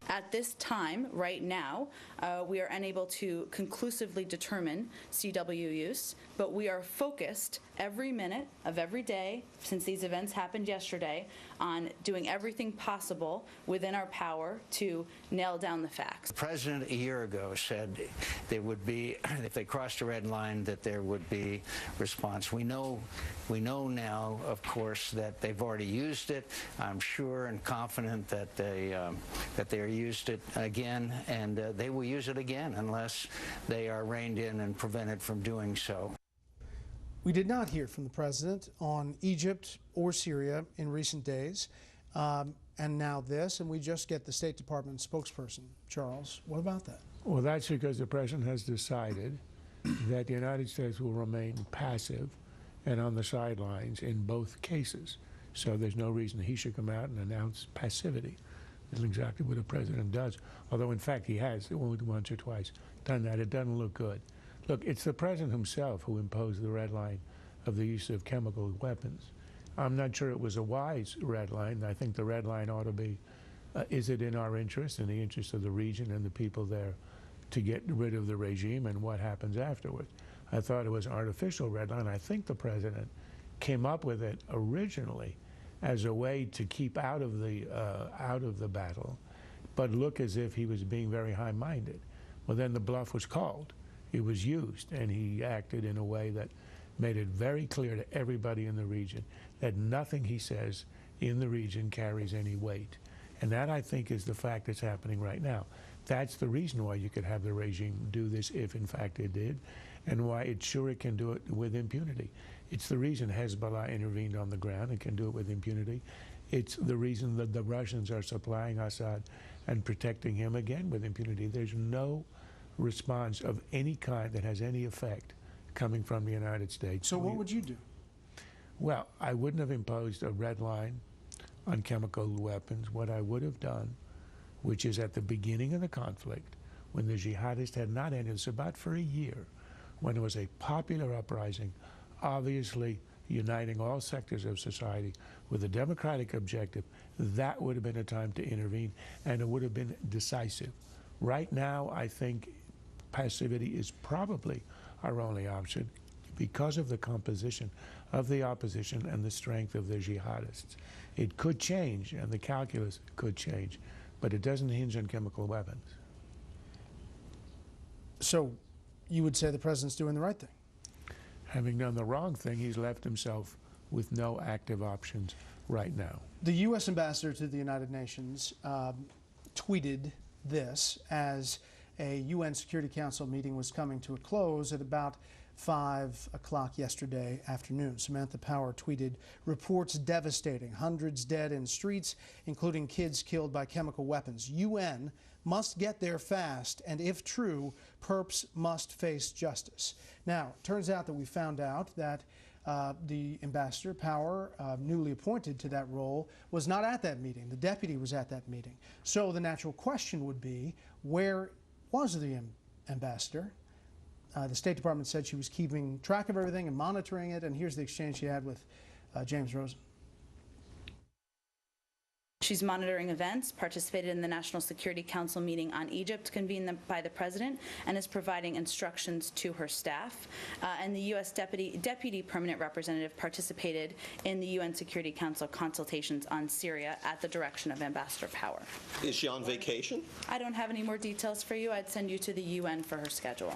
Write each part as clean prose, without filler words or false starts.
At this time, right now, we are unable to conclusively determine CW use, but we are focused every minute of every day since these events happened yesterday on doing everything possible within our power to nail down the facts. The president a year ago said there would be, if they crossed a red line, that there would be response. We know now, of course, that they've already used it. I'm sure and confident that they used it again, and they will use it again unless they are reined in and prevented from doing so. We did not hear from the president on Egypt or Syria in recent days, and now this, and we just get the State Department spokesperson. Charles, what about that? Well, that's because the president has decided that the United States will remain passive and on the sidelines in both cases. So there's no reason he should come out and announce passivity. That's exactly what a president does. Although, in fact, he has once or twice done that. It doesn't look good. Look, it's the president himself who imposed the red line of the use of chemical weapons. I'm not sure it was a wise red line. I think the red line ought to be, is it in our interest, in the interest of the region and the people there, to get rid of the regime, and what happens afterwards? I thought it was an artificial red line. I think the president came up with it originally as a way to keep out of the battle, but look as if he was being very high-minded. Well, then the bluff was called. It was used, and he acted in a way that made it very clear to everybody in the region that nothing he says in the region carries any weight. And that, I think, is the fact that's happening right now. That's the reason why you could have the regime do this, if in fact it did, and why it's sure it can do it with impunity. It's the reason Hezbollah intervened on the ground and can do it with impunity. It's the reason that the Russians are supplying Assad and protecting him, again, with impunity. There's no response of any kind that has any effect coming from the United States. So what would you do? Well, I wouldn't have imposed a red line on chemical weapons. What I would have done, which is at the beginning of the conflict, when the jihadists had not ended, it's about for a year, when it was a popular uprising, obviously uniting all sectors of society with a democratic objective, that would have been a time to intervene, and it would have been decisive. Right now, I think passivity is probably our only option because of the composition of the opposition and the strength of the jihadists. It could change, and the calculus could change, but it doesn't hinge on chemical weapons. So you would say the president's doing the right thing? Having done the wrong thing, he's left himself with no active options right now. The U.S. ambassador to the United Nations tweeted this as a UN Security Council meeting was coming to a close at about 5 o'clock yesterday afternoon. Samantha Power tweeted, "Reports devastating, hundreds dead in streets, including kids killed by chemical weapons. UN must get there fast, and if true, perps must face justice." Now, it turns out that we found out that the ambassador, Power, newly appointed to that role, was not at that meeting. The deputy was at that meeting. So the natural question would be, where was the ambassador? The State Department said she was keeping track of everything and monitoring it, and here's the exchange she had with James Rosen. She's monitoring events, participated in the National Security Council meeting on Egypt convened by the president, and is providing instructions to her staff. And the U.S. Deputy Permanent Representative participated in the UN Security Council consultations on Syria at the direction of Ambassador Power. Is she on vacation? I don't have any more details for you. I'd send you to the UN for her schedule.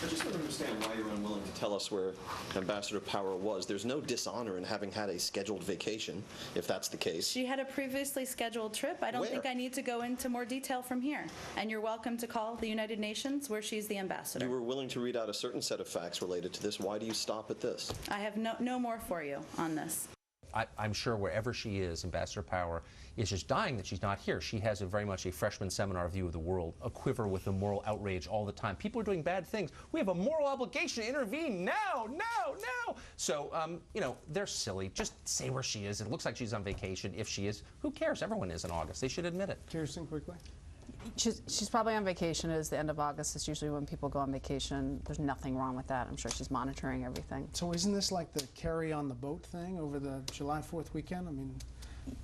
I just don't understand why you're unwilling to tell us where Ambassador Power was. There's no dishonor in having had a scheduled vacation, if that's the case. She had a previously scheduled trip. I don't think I need to go into more detail from here. And you're welcome to call the United Nations, where she's the ambassador. You were willing to read out a certain set of facts related to this. Why do you stop at this? I have no more for you on this. I'm sure wherever she is, Ambassador Power is just dying that she's not here. She has very much a freshman seminar view of the world, a quiver with the moral outrage all the time. People are doing bad things. We have a moral obligation to intervene now. So, you know, they're silly. Just say where she is. It looks like she's on vacation. If she is, who cares? Everyone is in August. They should admit it. Kirsten, quickly. She's probably on vacation. It is the end of August. It's usually when people go on vacation. There's nothing wrong with that. I'm sure she's monitoring everything. So isn't this like the carry on the boat thing over the July 4th weekend? I mean,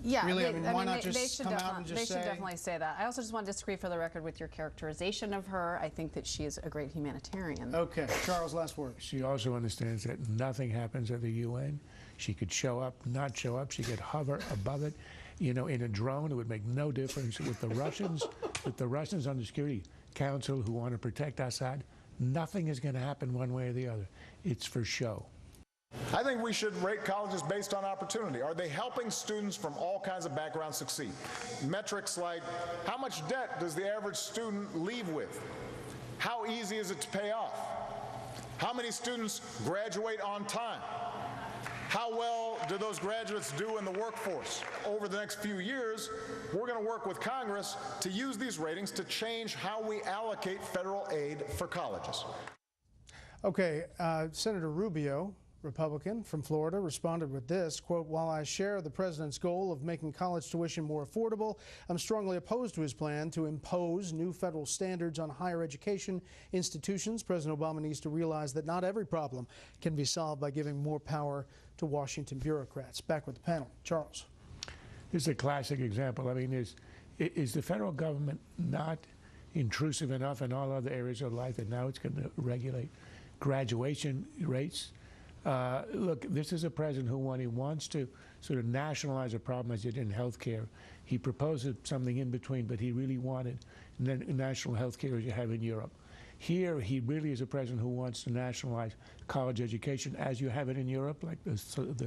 Yeah, Really? I they, mean, why not they just should come out and just they should say- definitely say that. I also just want to disagree for the record with your characterization of her. I think that she is a great humanitarian. Okay, Charles, last word. She also understands that nothing happens at the UN. She could show up, not show up. She could hover above it. You know, in a drone, it would make no difference. With the Russians, on the Security Council who want to protect Assad, nothing is going to happen one way or the other. It's for show. I think we should rate colleges based on opportunity. Are they helping students from all kinds of backgrounds succeed? Metrics like how much debt does the average student leave with? How easy is it to pay off? How many students graduate on time? How well do those graduates do in the workforce? Over the next few years, we're going to work with Congress to use these ratings to change how we allocate federal aid for colleges. Okay, Senator Rubio, Republican from Florida, responded with this, quote, "While I share the president's goal of making college tuition more affordable, I'm strongly opposed to his plan to impose new federal standards on higher education institutions. President Obama needs to realize that not every problem can be solved by giving more power to Washington bureaucrats." Back with the panel. Charles. This is a classic example. I mean, is the federal government not intrusive enough in all other areas of life that now it's going to regulate graduation rates? Look, this is a president who, when he wants to sort of nationalize a problem, as he did in health care, he proposed something in between, but he really wanted national health care as you have in Europe. Here, he really is a president who wants to nationalize college education as you have it in Europe, like the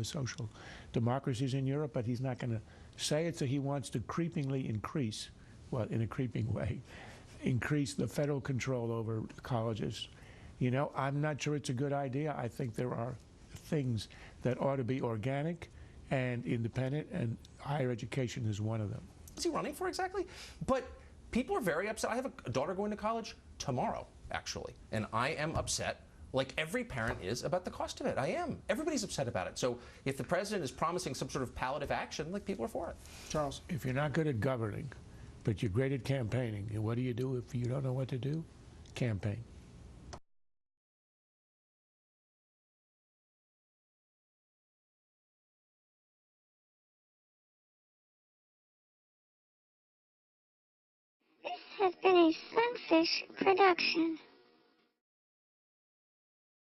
social democracies in Europe, but he's not going to say it, so he wants to creepingly increase, well, in a creeping way, increase the federal control over colleges. You know, I'm not sure it's a good idea. I think there are things that ought to be organic and independent, and higher education is one of them. What's he running for exactly? But people are very upset. I have a daughter going to college tomorrow, actually, and I am upset, like every parent is, about the cost of it. I am. Everybody's upset about it. So if the president is promising some sort of palliative action, like, people are for it. Charles. If you're not good at governing, but you're great at campaigning, and what do you do if you don't know what to do? Campaign. This has been a Sunfish production.